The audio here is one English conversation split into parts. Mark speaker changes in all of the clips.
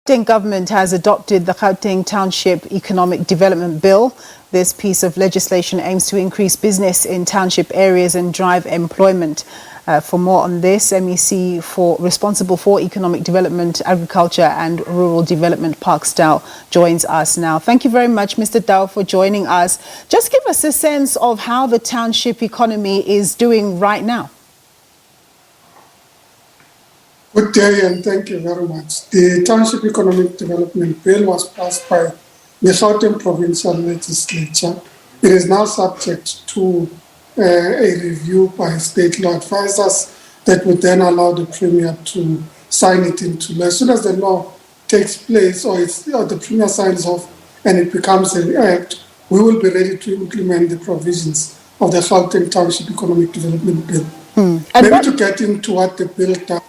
Speaker 1: The government has adopted the Gauteng Township Economic Development Bill. This piece of legislation aims to increase business in township areas and drive employment. For more on this, MEC responsible for economic development, agriculture and rural development, Parks Dow, joins us now. Thank you very much, Mr. Dow, for joining us. Just give us a sense of how the township economy is doing right now.
Speaker 2: Good day and thank you very much. The Township Economic Development Bill was passed by the Gauteng Provincial Legislature. It is now subject to a review by state law advisors that would then allow the Premier to sign it into law. As soon as the law takes place or the Premier signs off and it becomes an act, we will be ready to implement the provisions of the Gauteng Township Economic Development Bill. Maybe to get into what the bill does.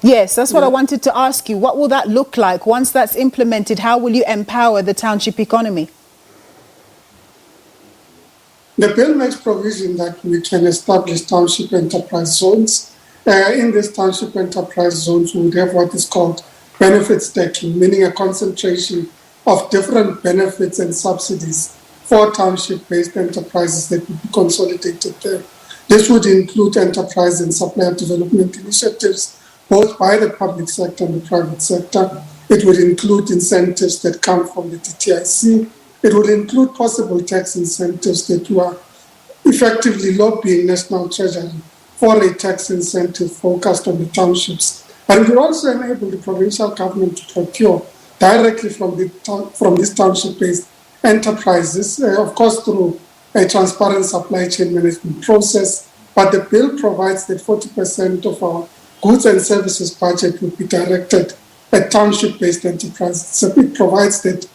Speaker 1: Yes, that's what I wanted to ask you. What will that look like once that's implemented? How will you empower the township economy?
Speaker 2: The bill makes provision that we can establish township enterprise zones. In these township enterprise zones, we would have what is called benefit stacking, meaning a concentration of different benefits and subsidies for township-based enterprises that would be consolidated there. This would include enterprise and supplier development initiatives, both by the public sector and the private sector. It would include incentives that come from the DTIC. It would include possible tax incentives that were effectively lobbying National Treasury for a tax incentive focused on the townships. But it would also enable the provincial government to procure directly from these township-based enterprises, of course through a transparent supply chain management process. But the bill provides that 40% of our goods and services budget would be directed at township-based enterprises. So it provides that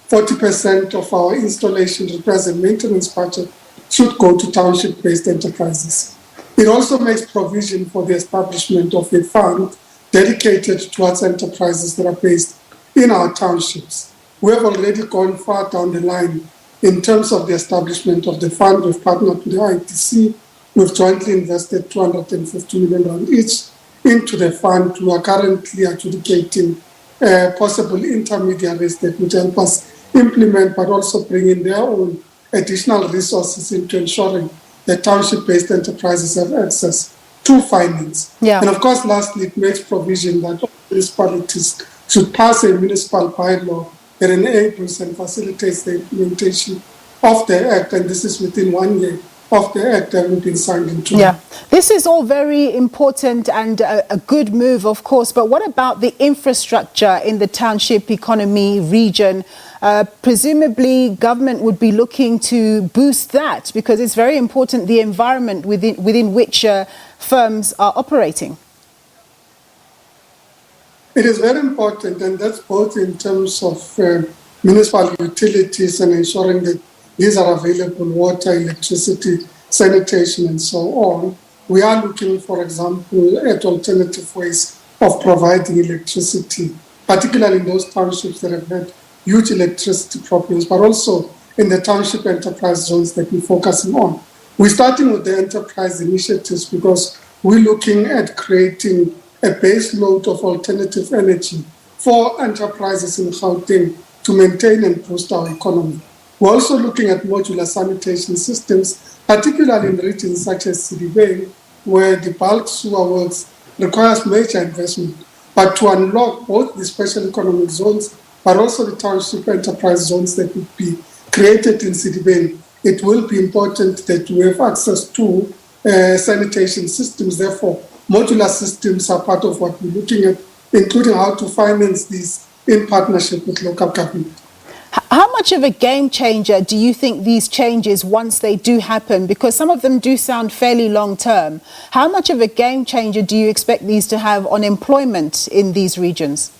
Speaker 2: 40% of our installation, repairs and maintenance budget should go to township-based enterprises. It also makes provision for the establishment of a fund dedicated towards enterprises that are based in our townships. We have already gone far down the line in terms of the establishment of the fund. We've partnered with the ITC. We've jointly invested 250 million rand each into the fund. We are currently adjudicating possible intermediaries that would help us implement, but also bring in their own additional resources into ensuring that township-based enterprises have access to finance.
Speaker 1: Yeah.
Speaker 2: And of course, lastly, it makes provision that all municipalities should pass a municipal bylaw that enables and facilitates the implementation of the Act, and this is within 1 year of the Act having been signed into law.
Speaker 1: Yeah, this is all very important and a good move, of course, but what about the infrastructure in the township economy region? Presumably, government would be looking to boost that because it's very important, the environment within which firms are operating.
Speaker 2: It is very important, and that's both in terms of municipal utilities and ensuring that these are available: water, electricity, sanitation, and so on. We are looking, for example, at alternative ways of providing electricity, particularly in those townships that have had huge electricity problems, but also in the township enterprise zones that we're focusing on. We're starting with the enterprise initiatives because we're looking at creating a base load of alternative energy for enterprises in Gauteng to maintain and boost our economy. We're also looking at modular sanitation systems, particularly in regions such as Sidibeng, where the bulk sewer works requires major investment. But to unlock both the special economic zones, but also the township enterprise zones that would be created in Sidibeng, it will be important that we have access to sanitation systems. Therefore, modular systems are part of what we're looking at, including how to finance these in partnership with local government.
Speaker 1: How much of a game changer do you think these changes, once they do happen, because some of them do sound fairly long term, how much of a game changer do you expect these to have on employment in these regions?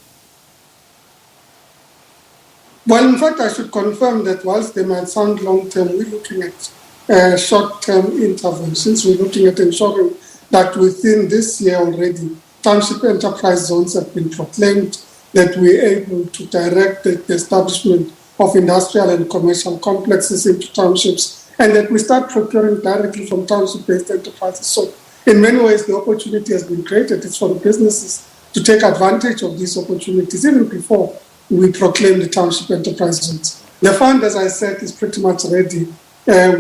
Speaker 2: Well, in fact, I should confirm that whilst they might sound long term, we're looking at short-term interventions. We're looking at ensuring that within this year already, township enterprise zones have been proclaimed, that we're able to direct the establishment of industrial and commercial complexes into townships, and that we start procuring directly from township-based enterprises. So in many ways, the opportunity has been created. It's for the businesses to take advantage of these opportunities even before we proclaim the township enterprise zones. The fund, as I said, is pretty much ready.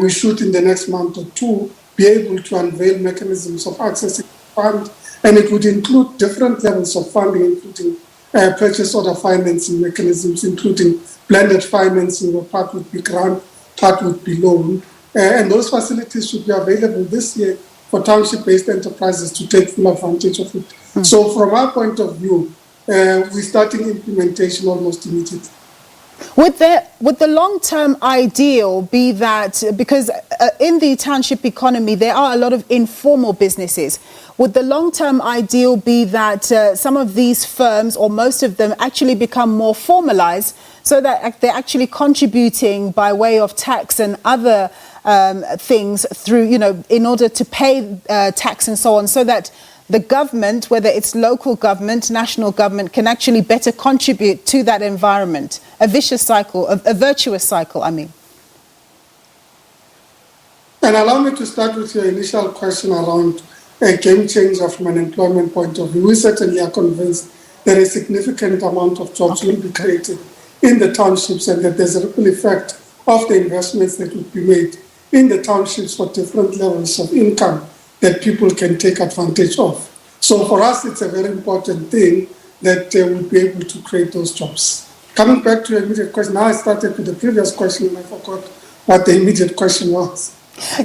Speaker 2: We should, in the next month or two, be able to unveil mechanisms of accessing the fund, and it would include different levels of funding, including purchase order financing mechanisms, including blended financing, where part would be grant, part would be loan. And those facilities should be available this year for township-based enterprises to take full advantage of it. So from our point of view, we're starting implementation almost immediately.
Speaker 1: Would the long-term ideal be that, because in the township economy there are a lot of informal businesses, would the long-term ideal be that some of these firms, or most of them, actually become more formalized so that they're actually contributing by way of tax and other things through, in order to pay tax and so on, so that the government, whether it's local government, national government, can actually better contribute to that environment? A vicious cycle, a virtuous cycle, I mean.
Speaker 2: And allow me to start with your initial question around a game changer from an employment point of view. We certainly are convinced that a significant amount of jobs will be created in the townships, and that there's a ripple effect of the investments that would be made in the townships for different levels of income that people can take advantage of. So for us, it's a very important thing that we'll be able to create those jobs. Coming back to your immediate question, now I started with the previous question and I forgot what the immediate question was.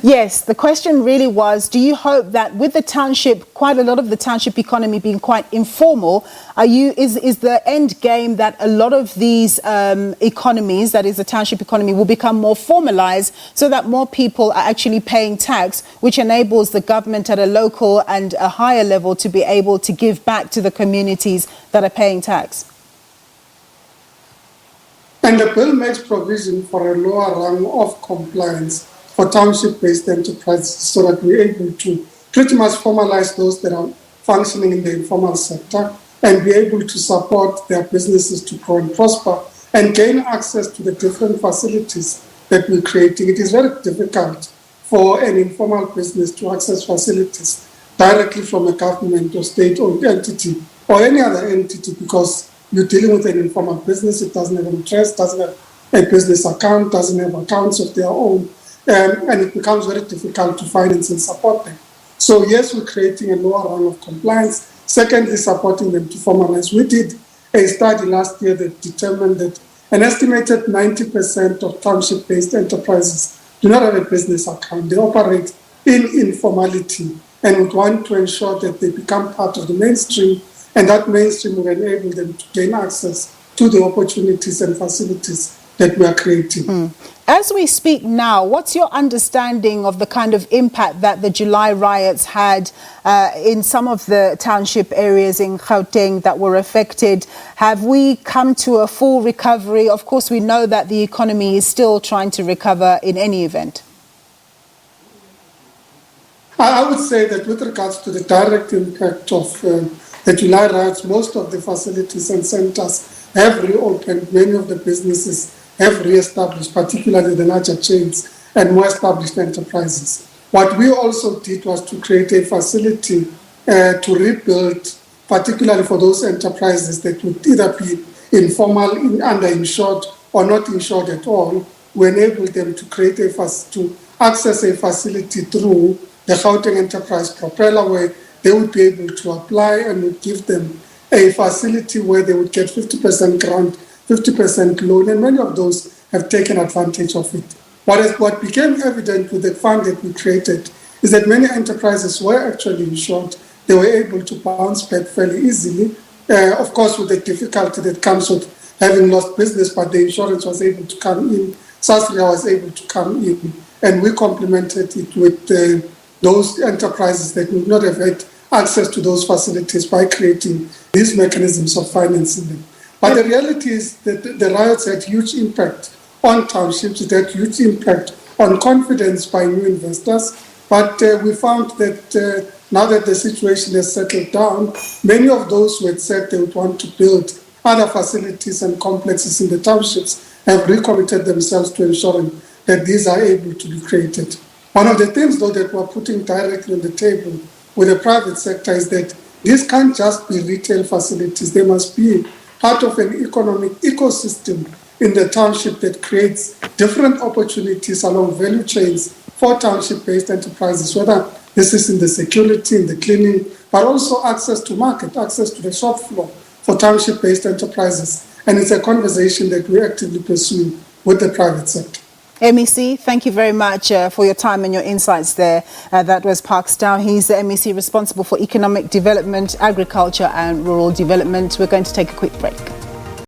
Speaker 1: Yes, the question really was, do you hope that with the township, quite a lot of the township economy being quite informal, is the end game that a lot of these economies, that is the township economy, will become more formalized so that more people are actually paying tax, which enables the government at a local and a higher level to be able to give back to the communities that are paying tax?
Speaker 2: And the bill makes provision for a lower rung of compliance for township-based enterprises, so that we're able to pretty much formalize those that are functioning in the informal sector and be able to support their businesses to grow and prosper and gain access to the different facilities that we're creating. It is very difficult for an informal business to access facilities directly from a government or state-owned entity or any other entity, because you're dealing with an informal business. It doesn't have an interest, doesn't have a business account, doesn't have accounts of their own. And it becomes very difficult to finance and support them. So yes, we're creating a lower rung of compliance. Secondly, supporting them to formalize. We did a study last year that determined that an estimated 90% of township-based enterprises do not have a business account. They operate in informality, and we want to ensure that they become part of the mainstream, and that mainstream will enable them to gain access to the opportunities and facilities that we are creating.
Speaker 1: As we speak now, what's your understanding of the kind of impact that the July riots had in some of the township areas in Gauteng that were affected? Have we come to a full recovery? Of course, we know that the economy is still trying to recover in any event.
Speaker 2: I would say that with regards to the direct impact of the July riots, most of the facilities and centres have reopened. Many of the businesses have re-established, particularly the larger chains and more established enterprises. What we also did was to create a facility to rebuild, particularly for those enterprises that would either be informal, underinsured, or not insured at all. We enable them to create to access a facility through the Gauteng Enterprise Propeller, where they would be able to apply, and would give them a facility where they would get 50% grant, 50% loan, and many of those have taken advantage of it. What became evident with the fund that we created is that many enterprises were actually insured. They were able to bounce back fairly easily, of course with the difficulty that comes with having lost business, but the insurance was able to come in, Sasria was able to come in, and we complemented it with those enterprises that would not have had access to those facilities by creating these mechanisms of financing them. But the reality is that the riots had huge impact on townships. It had huge impact on confidence by new investors. But we found that now that the situation has settled down, many of those who had said they would want to build other facilities and complexes in the townships have recommitted themselves to ensuring that these are able to be created. One of the things, though, that we're putting directly on the table with the private sector is that These can't just be retail facilities. They must be part of an economic ecosystem in the township that creates different opportunities along value chains for township-based enterprises, whether this is in the security, in the cleaning, but also access to market, access to the shop floor for township-based enterprises. And it's a conversation that we actively pursue with the private sector.
Speaker 1: MEC, thank you very much for your time and your insights there. That was Park Stow. He's the MEC responsible for economic development, agriculture and rural development. We're going to take a quick break.